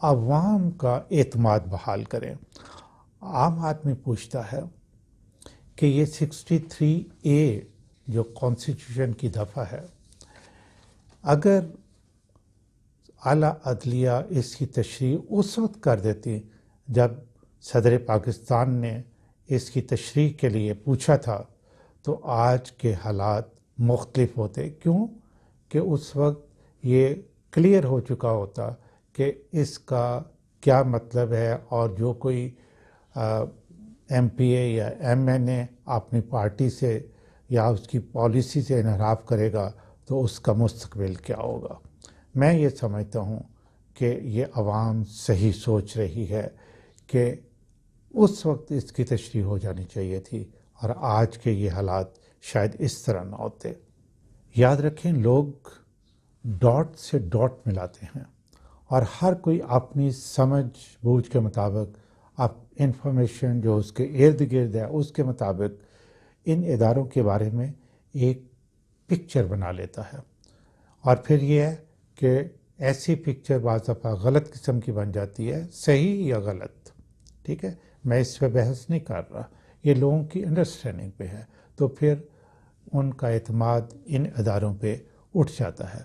عوام کا اعتماد بحال کریں۔ عام آدمی پوچھتا ہے کہ یہ 63A جو کانسٹیٹیوشن کی دفعہ ہے، اگر اعلیٰ عدلیہ اس کی تشریح اس وقت کر دیتی جب صدر پاکستان نے اس کی تشریح کے لیے پوچھا تھا، تو آج کے حالات مختلف ہوتے۔ کیوں کہ اس وقت یہ کلیئر ہو چکا ہوتا کہ اس کا کیا مطلب ہے، اور جو کوئی ایم پی اے یا ایم این اے اپنی پارٹی سے یا اس کی پالیسی سے انحراف کرے گا تو اس کا مستقبل کیا ہوگا۔ میں یہ سمجھتا ہوں کہ یہ عوام صحیح سوچ رہی ہے کہ اس وقت اس کی تشریح ہو جانی چاہیے تھی، اور آج کے یہ حالات شاید اس طرح نہ ہوتے۔ یاد رکھیں، لوگ ڈاٹ سے ڈاٹ ملاتے ہیں، اور ہر کوئی اپنی سمجھ بوجھ کے مطابق انفارمیشن جو اس کے ارد گرد ہے اس کے مطابق ان اداروں کے بارے میں ایک پکچر بنا لیتا ہے، اور پھر یہ ہے کہ ایسی پکچر بعض دفعہ غلط قسم کی بن جاتی ہے، صحیح یا غلط، ٹھیک ہے، میں اس پہ بحث نہیں کر رہا، یہ لوگوں کی انڈرسٹینڈنگ پہ ہے، تو پھر ان کا اعتماد ان اداروں پہ اٹھ جاتا ہے،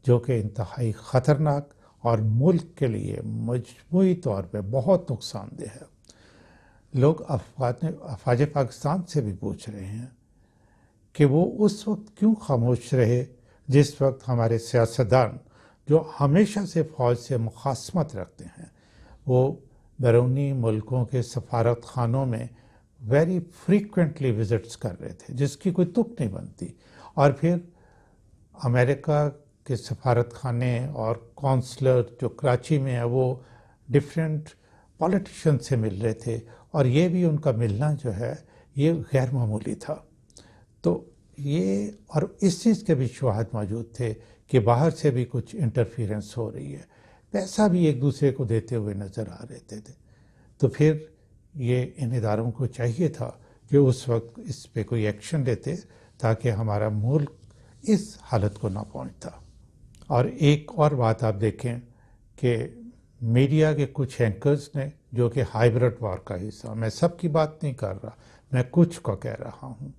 جو کہ انتہائی خطرناک اور ملک کے لیے مجموعی طور پہ بہت نقصان دہ ہے۔ لوگ افواج پاکستان سے بھی پوچھ رہے ہیں کہ وہ اس وقت کیوں خاموش رہے جس وقت ہمارے سیاستدان جو ہمیشہ سے فوج سے مخاصمت رکھتے ہیں، وہ بیرونی ملکوں کے سفارت خانوں میں ویری فریکوینٹلی وزٹس کر رہے تھے، جس کی کوئی تک نہیں بنتی، اور پھر امریکہ کے سفارت خانے اور کونسلر جو کراچی میں ہے وہ ڈفرینٹ پولیٹیشین سے مل رہے تھے، اور یہ بھی ان کا ملنا جو ہے یہ غیر معمولی تھا۔ تو یہ اور اس چیز کے بھی شواہد موجود تھے کہ باہر سے بھی کچھ انٹرفیرنس ہو رہی ہے، پیسہ بھی ایک دوسرے کو دیتے ہوئے نظر آ رہے تھے۔ تو پھر یہ ان اداروں کو چاہیے تھا کہ اس وقت اس پہ کوئی ایکشن لیتے تاکہ ہمارا ملک اس حالت کو نہ پہنچتا۔ اور ایک اور بات آپ دیکھیں کہ میڈیا کے کچھ اینکرز نے، جو کہ ہائیبرڈ وار کا حصہ، میں سب کی بات نہیں کر رہا، میں کچھ کو کہہ رہا ہوں،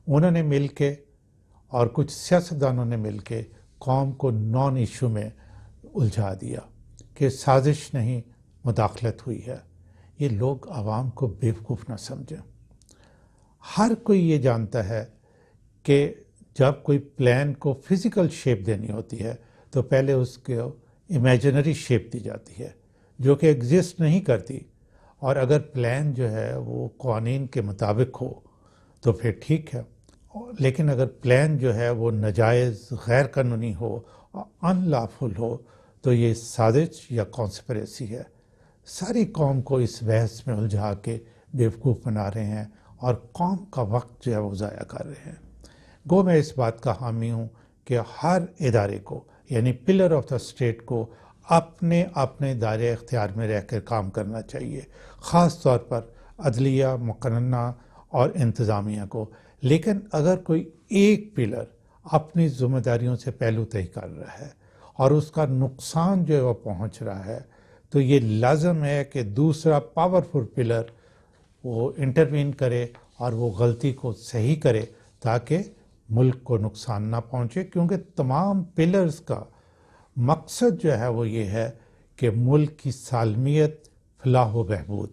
انہوں نے مل کے اور کچھ سیاستدانوں نے مل کے قوم کو نان ایشو میں الجھا دیا کہ سازش نہیں، مداخلت ہوئی ہے۔ یہ لوگ عوام کو بیوقوف نہ سمجھیں۔ ہر کوئی یہ جانتا ہے کہ جب کوئی پلان کو فزیکل شیپ دینی ہوتی ہے تو پہلے اس کو امیجنری شیپ دی جاتی ہے جو کہ ایگزسٹ نہیں کرتی، اور اگر پلان جو ہے وہ قوانین کے مطابق ہو تو پھر ٹھیک ہے، لیکن اگر پلان جو ہے وہ ناجائز، غیر قانونی ہو، ان لافل ہو تو یہ سازش یا کانسپریسی ہے۔ ساری قوم کو اس بحث میں الجھا کے بیوقوف بنا رہے ہیں اور قوم کا وقت جو ہے وہ ضائع کر رہے ہیں۔ گو میں اس بات کا حامی ہوں کہ ہر ادارے کو، یعنی پلر آف دا اسٹیٹ کو، اپنے اپنے دائرے اختیار میں رہ کر کام کرنا چاہیے، خاص طور پر عدلیہ، مقننہ اور انتظامیہ کو۔ لیکن اگر کوئی ایک پلر اپنی ذمہ داریوں سے پہلو طے کر رہا ہے اور اس کا نقصان جو ہے وہ پہنچ رہا ہے، تو یہ لازم ہے کہ دوسرا پاورفل پلر وہ انٹروین کرے اور وہ غلطی کو صحیح کرے تاکہ ملک کو نقصان نہ پہنچے، کیونکہ تمام پلرز کا مقصد جو ہے وہ یہ ہے کہ ملک کی سالمیت، فلاح و بہبود۔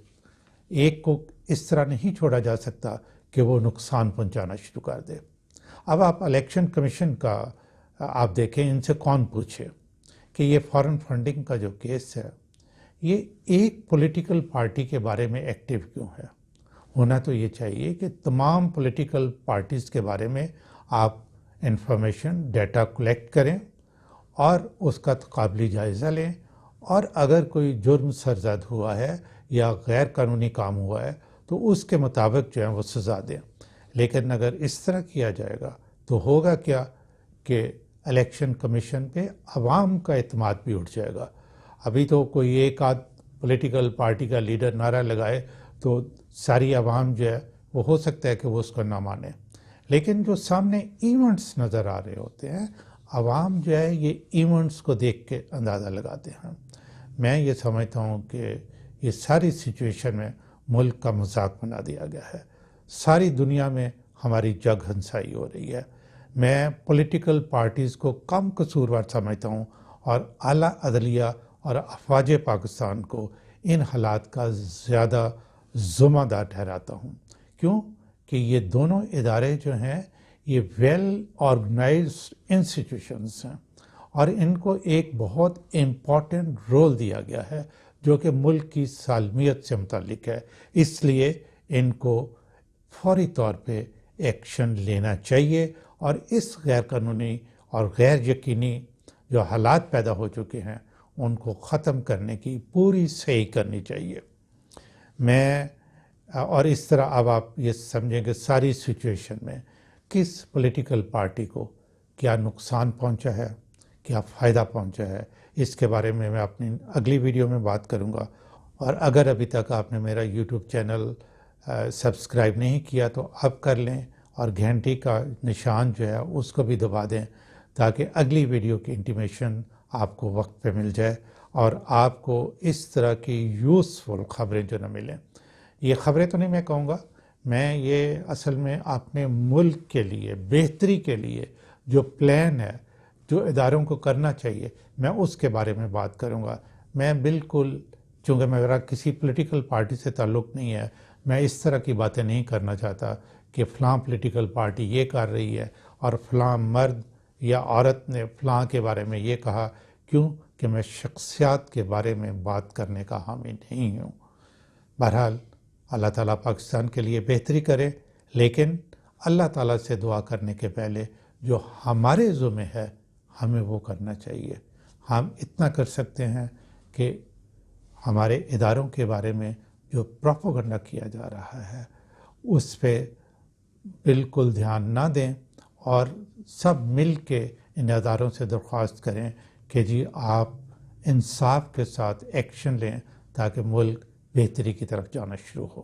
ایک کو اس طرح نہیں چھوڑا جا سکتا کہ وہ نقصان پہنچانا شروع کر دے۔ اب آپ الیکشن کمیشن کا آپ دیکھیں، ان سے کون پوچھے کہ یہ فارن فنڈنگ کا جو کیس ہے یہ ایک پولیٹیکل پارٹی کے بارے میں ایکٹیو کیوں ہے؟ ہونا تو یہ چاہیے کہ تمام پولیٹیکل پارٹیز کے بارے میں آپ انفارمیشن، ڈیٹا کلیکٹ کریں اور اس کا قابلی جائزہ لیں، اور اگر کوئی جرم سرزد ہوا ہے یا غیر قانونی کام ہوا ہے تو اس کے مطابق جو ہے وہ سزا دیں۔ لیکن اگر اس طرح کیا جائے گا تو ہوگا کیا کہ الیکشن کمیشن پہ عوام کا اعتماد بھی اٹھ جائے گا۔ ابھی تو کوئی ایک آدھ پولیٹیکل پارٹی کا لیڈر نعرہ لگائے تو ساری عوام جو ہے وہ ہو سکتا ہے کہ وہ اس کو نہ مانے، لیکن جو سامنے ایونٹس نظر آ رہے ہوتے ہیں، عوام جو ہے یہ ایونٹس کو دیکھ کے اندازہ لگاتے ہیں۔ میں یہ سمجھتا ہوں کہ یہ ساری سچویشن میں ملک کا مذاق بنا دیا گیا ہے. ساری دنیا میں ہماری جگ ہنسائی ہو رہی ہے. میں پولیٹیکل پارٹیز کو کم قصوروار سمجھتا ہوں اور اعلیٰ عدلیہ اور افواج پاکستان کو ان حالات کا زیادہ ذمہ دار ٹھہراتا ہوں. کیوں کہ یہ دونوں ادارے جو ہیں یہ ویل آرگنائزڈ انسٹیٹیوشنز ہیں اور ان کو ایک بہت امپورٹنٹ رول دیا گیا ہے جو کہ ملک کی سالمیت سے متعلق ہے. اس لیے ان کو فوری طور پہ ایکشن لینا چاہیے اور اس غیر قانونی اور غیر یقینی جو حالات پیدا ہو چکے ہیں ان کو ختم کرنے کی پوری صحیح کرنی چاہیے. اور اس طرح اب آپ یہ سمجھیں کہ ساری سچویشن میں کس پولیٹیکل پارٹی کو کیا نقصان پہنچا ہے، کیا فائدہ پہنچا ہے، اس کے بارے میں اپنی اگلی ویڈیو میں بات کروں گا. اور اگر ابھی تک آپ نے میرا یوٹیوب چینل سبسکرائب نہیں کیا تو اب کر لیں اور گھنٹی کا نشان جو ہے اس کو بھی دبا دیں تاکہ اگلی ویڈیو کی انٹیمیشن آپ کو وقت پہ مل جائے اور آپ کو اس طرح کی یوزفل خبریں جو نہ ملیں. یہ خبریں تو نہیں میں کہوں گا، میں یہ اصل میں اپنے ملک کے لیے بہتری کے لیے جو پلان ہے جو اداروں کو کرنا چاہیے میں اس کے بارے میں بات کروں گا. میں بالکل چونکہ میرا کسی پولیٹیکل پارٹی سے تعلق نہیں ہے، میں اس طرح کی باتیں نہیں کرنا چاہتا کہ فلاں پولیٹیکل پارٹی یہ کر رہی ہے اور فلاں مرد یا عورت نے فلاں کے بارے میں یہ کہا. کیوں کہ میں شخصیات کے بارے میں بات کرنے کا حامی نہیں ہوں. بہرحال اللہ تعالیٰ پاکستان کے لیے بہتری کرے، لیکن اللہ تعالیٰ سے دعا کرنے کے پہلے جو ہمارے ذمہ ہے ہمیں وہ کرنا چاہیے. ہم اتنا کر سکتے ہیں کہ ہمارے اداروں کے بارے میں جو پروپیگنڈا کیا جا رہا ہے اس پہ بالکل دھیان نہ دیں اور سب مل کے ان اداروں سے درخواست کریں کہ جی آپ انصاف کے ساتھ ایکشن لیں تاکہ ملک بہتری کی طرف جانا شروع ہو.